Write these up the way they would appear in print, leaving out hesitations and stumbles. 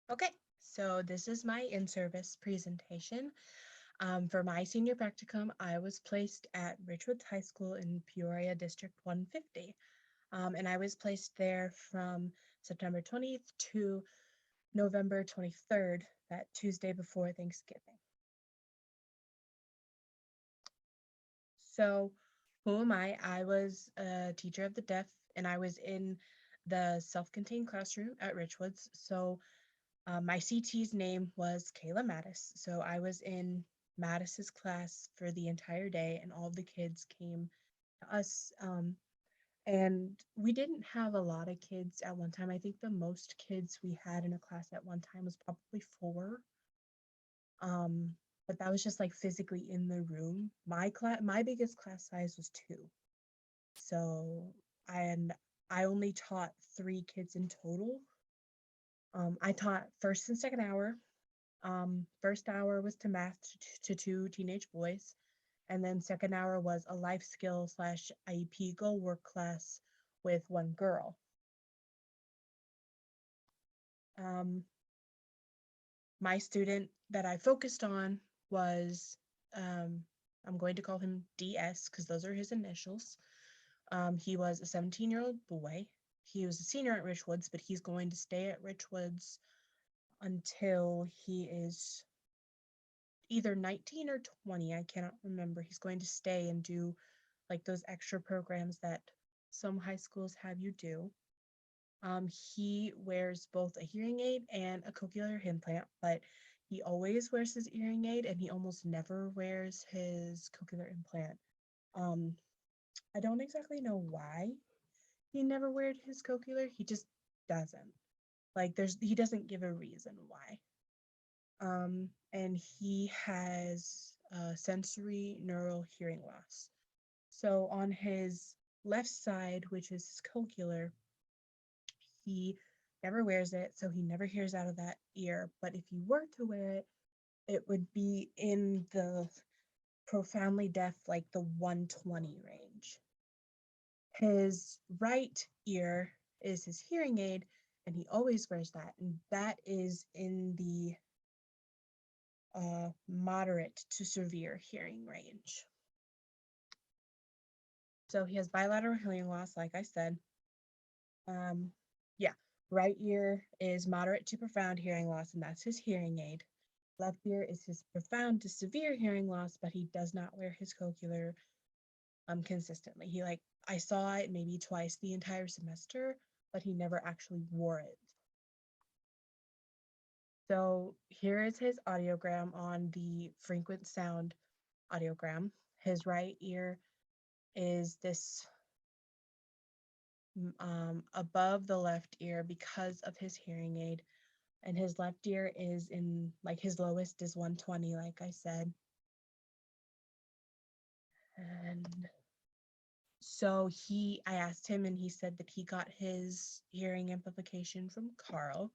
Okay, so this is my in-service presentation. For my senior practicum, I was placed at Richwoods High School in Peoria District 150. And I was placed there from September 20th to November 23rd, that Tuesday before Thanksgiving. So, who am I? I was a teacher of the deaf, and I was in the self-contained classroom at Richwoods. So, my CT's name was Kayla Mattis. So I was in Mattis's class for the entire day, and all of the kids came to us. And we didn't have a lot of kids at one time. I think the most kids we had in a class at one time was probably four. Um, but that was just like physically in the room. My biggest class size was two. So and I only taught three kids in total. I taught first and second hour. First hour was to math to two teenage boys, and then second hour was a life skill slash IEP goal work class with one girl. Um, my student that I focused on was, um, I'm going to call him DS because those are his initials. He was a 17-year-old boy. He was a senior at Richwoods, but he's going to stay at Richwoods until he is either 19 or 20. I cannot remember. He's going to stay and do like those extra programs that some high schools have you do. He wears both a hearing aid and a cochlear implant, but he always wears his hearing aid and he almost never wears his cochlear implant. Um, I don't exactly know why he never wears his cochlear. He just doesn't. Like he doesn't give a reason why. And he has sensory neural hearing loss. So on his left side, which is his cochlear, he never wears it, so he never hears out of that ear. But if he were to wear it, it would be in the profoundly deaf, like the 120 range. His right ear is his hearing aid, and he always wears that, and that is in the moderate to severe hearing range. So he has bilateral hearing loss, like I said. Um, yeah, right ear is moderate to profound hearing loss, and that's his hearing aid. Left ear is his profound to severe hearing loss, but he does not wear his cochlear consistently. I saw it maybe twice the entire semester, but he never actually wore it. So here is his audiogram on the frequent sound audiogram. His right ear is this above the left ear because of his hearing aid, and his left ear is in like his lowest is 120, like I said. And so I asked him, and he said that he got his hearing amplification from Carl.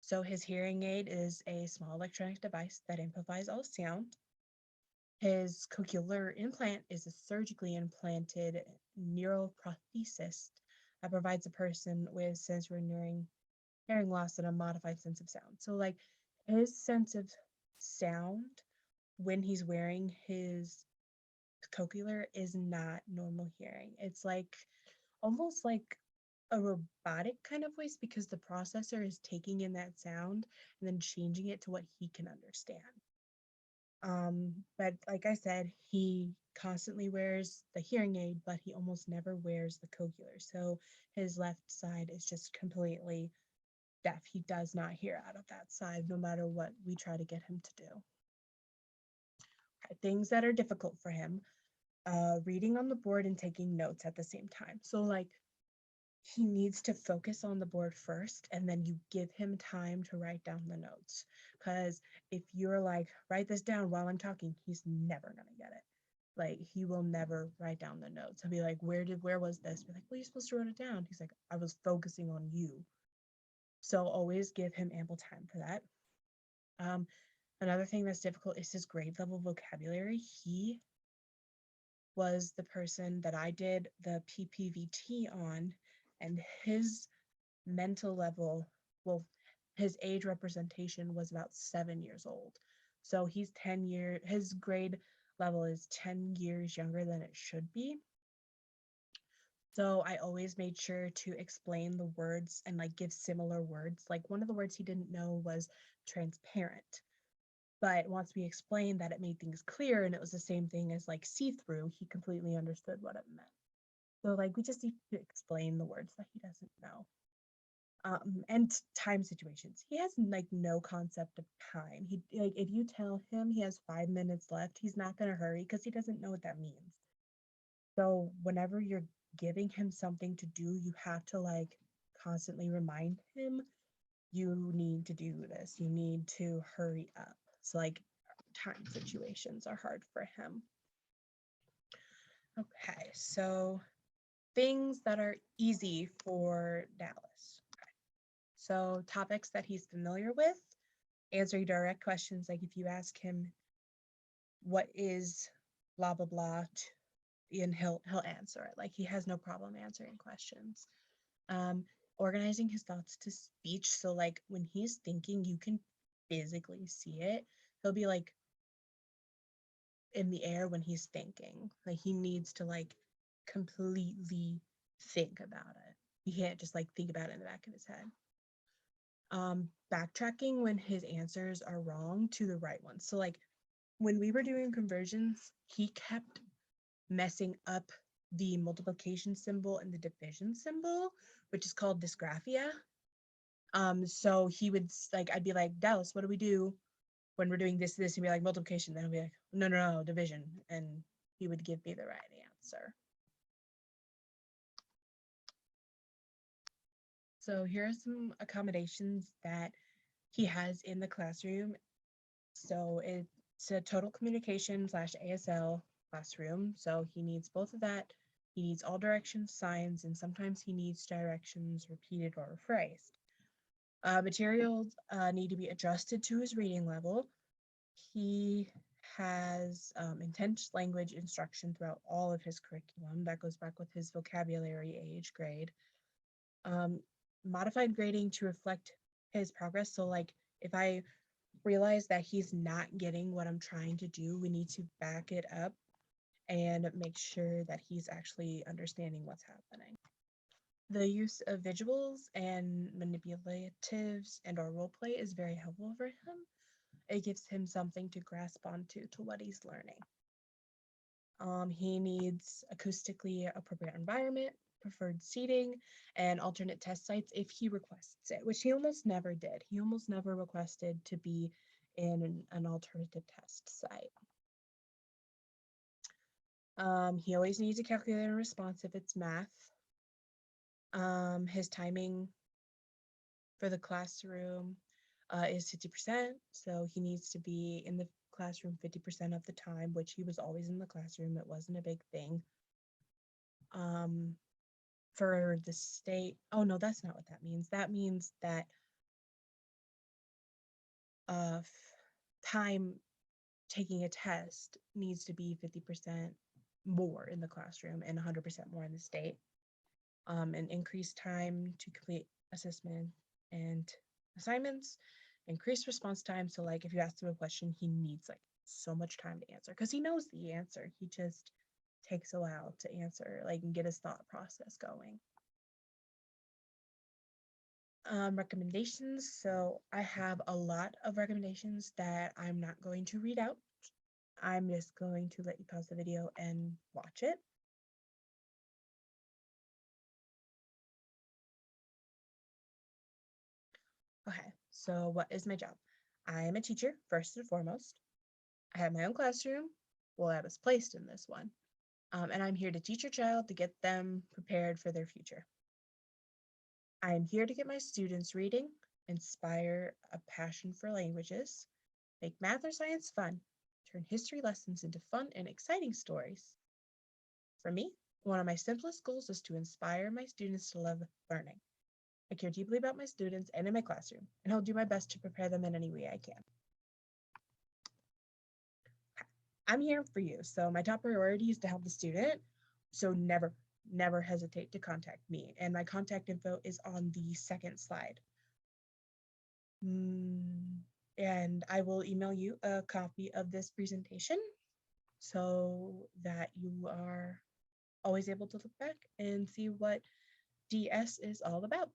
So his hearing aid is a small electronic device that amplifies all sound. His cochlear implant is a surgically implanted neural prosthesis that provides a person with sensory hearing loss and a modified sense of sound. So like his sense of sound when he's wearing his cochlear is not normal hearing. It's like almost like a robotic kind of voice because the processor is taking in that sound and then changing it to what he can understand. But like I said, he constantly wears the hearing aid, but he almost never wears the cochlear. So his left side is just completely deaf. He does not hear out of that side, no matter what we try to get him to do. Things that are difficult for him, reading on the board and taking notes at the same time. So, like, he needs to focus on the board first, and then you give him time to write down the notes. Because if you're like, write this down while I'm talking, he's never going to get it. Like, he will never write down the notes. He'll be like, where was this? Be like, well, you're supposed to write it down. He's like, I was focusing on you. So always give him ample time for that. Um, Another thing that's difficult is his grade level vocabulary. He was the person that I did the PPVT on, and his mental level, well, his age representation was about 7 years old. So he's 10 years, his grade level is 10 years younger than it should be. So I always made sure to explain the words and like give similar words. Like one of the words he didn't know was transparent. But once we explained that, it made things clear and it was the same thing as like see through, he completely understood what it meant. So like we just need to explain the words that he doesn't know. And time situations. He has like no concept of time. He like if you tell him he has 5 minutes left, he's not gonna hurry because he doesn't know what that means. So whenever you're giving him something to do, you have to like constantly remind him you need to do this. You need to hurry up. So like time situations are hard for him. Okay, so things that are easy for Dallas. So topics that he's familiar with, answering direct questions like if you ask him what is blah blah blah and he'll answer it. Like he has no problem answering questions. Um, organizing his thoughts to speech. So like when he's thinking, you can physically see it. He'll be like in the air when he's thinking. Like he needs to like completely think about it. He can't just like think about it in the back of his head. Backtracking when his answers are wrong to the right ones. So like when we were doing conversions, he kept messing up the multiplication symbol and the division symbol, which is called dysgraphia. So he would like, I'd be like, Dallas, what do we do when we're doing this? He'd be like multiplication. Then I'd be like, no, division. And he would give me the right answer. So here are some accommodations that he has in the classroom. So it's a total communication / ASL classroom. So he needs both of that. He needs all directions signs, and sometimes he needs directions repeated or rephrased. Materials need to be adjusted to his reading level. He has intense language instruction throughout all of his curriculum. That goes back with his vocabulary age grade. Um, Modified grading to reflect his progress. So like if I realize that he's not getting what I'm trying to do, we need to back it up and make sure that he's actually understanding what's happening. The use of visuals and manipulatives and or role play is very helpful for him. It gives him something to grasp onto to what he's learning. He needs acoustically appropriate environment, preferred seating, and alternate test sites if he requests it, which he almost never did. He almost never requested to be in an alternative test site. He always needs a calculator in response if it's math. His timing for the classroom is 50%, so he needs to be in the classroom 50% of the time, which he was always in the classroom. It wasn't a big thing. For the state, oh no, that's not what that means. That means that time taking a test needs to be 50% more in the classroom and 100% more in the state. And increased time to complete assessment and assignments, increased response time. So like if you ask him a question, he needs like so much time to answer because he knows the answer. He just takes a while to answer, like and get his thought process going. Recommendations. So I have a lot of recommendations that I'm not going to read out. I'm just going to let you pause the video and watch it. Okay, so what is my job? I am a teacher, first and foremost. I have my own classroom. Well, I was placed in this one. And I'm here to teach your child to get them prepared for their future. I am here to get my students reading, inspire a passion for languages, make math or science fun, turn history lessons into fun and exciting stories. For me, one of my simplest goals is to inspire my students to love learning. I care deeply about my students and in my classroom, and I'll do my best to prepare them in any way I can. I'm here for you. So my top priority is to help the student. So never hesitate to contact me. And my contact info is on the second slide. And I will email you a copy of this presentation so that you are always able to look back and see what DS is all about.